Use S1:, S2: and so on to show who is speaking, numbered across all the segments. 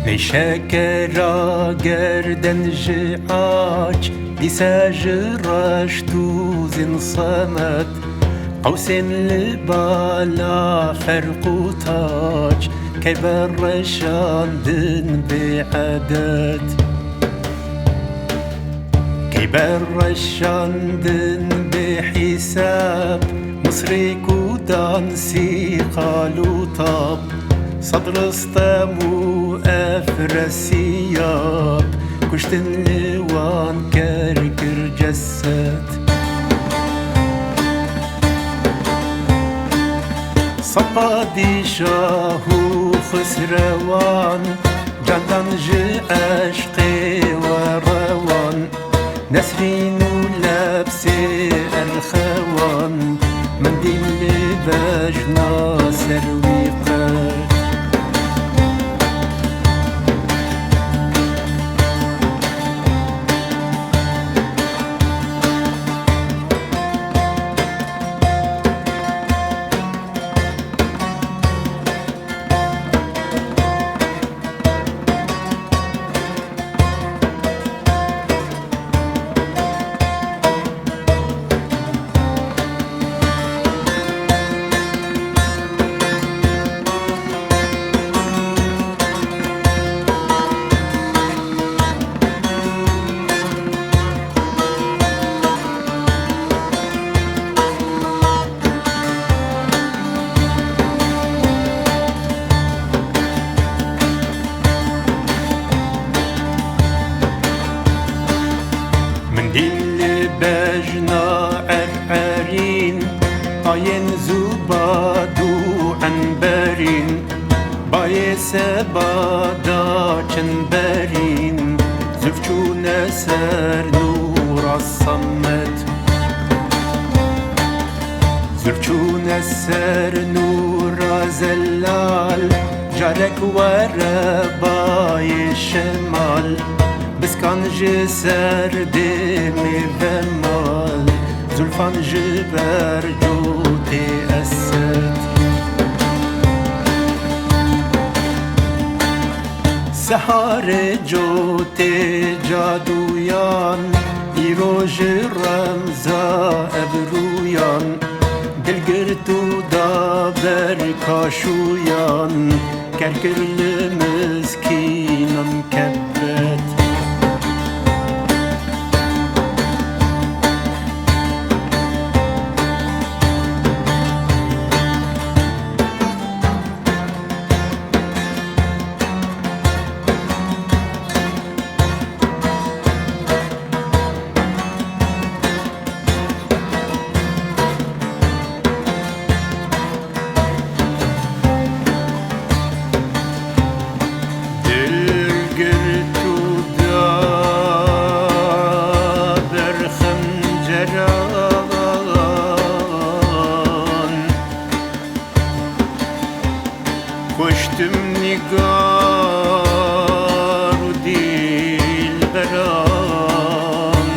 S1: نشكرا گردن جعاج بساج رشتو زن صمت قوسين لبالا فرق تاج كبر شاندن بعدد كبر شاندن بحساب مصري كودانسي قالوا طاب صدر استمو أفرسياب كشتن لوان كركر جسد صبادي شاهو خسروان جاندان جي عشقي وروان نسرين ولابسي الخوان من دين لباجنا سروي قد دل بجنا عرعرين عين زبادو عنبرين باي سبادا چنبرين زفچو نسر نور الصمت زفچو نسر نور زلال جارك ورباي شمال بسكان جسر دمي بمال زلفان جبر جوتي أسد سهار جوتي جادويان إيروج رمزا أبرويان دلقرتو دابر كاشويان كركر لمسكين مكبت
S2: كشتم نگار و دیل بران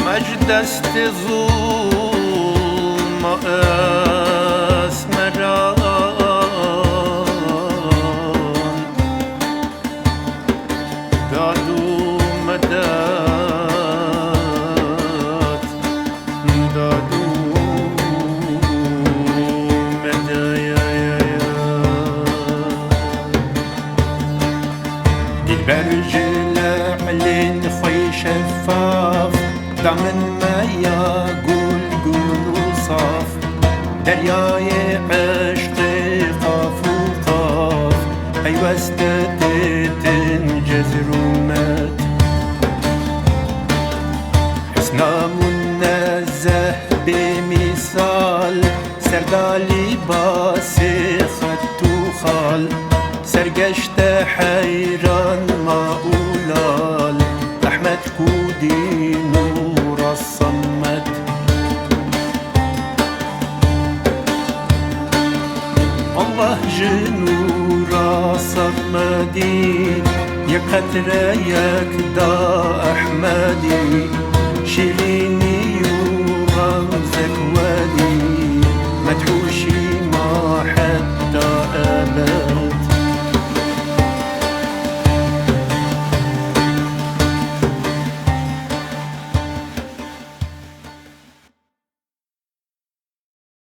S2: مجد است ظلم اسمران دادو مدد دادو
S1: برجل علين خوي شفاف دامن ما يقول وصاف درياي عشق قاف وقاف أي وستة تنجزر ومات حسنا منزه بمثال سردالي باسي خط وخال سرقشت حيران ما أولال أحمد كودي نور الصمد الله جنور الصمدي يا قدر يا كدا أحمدي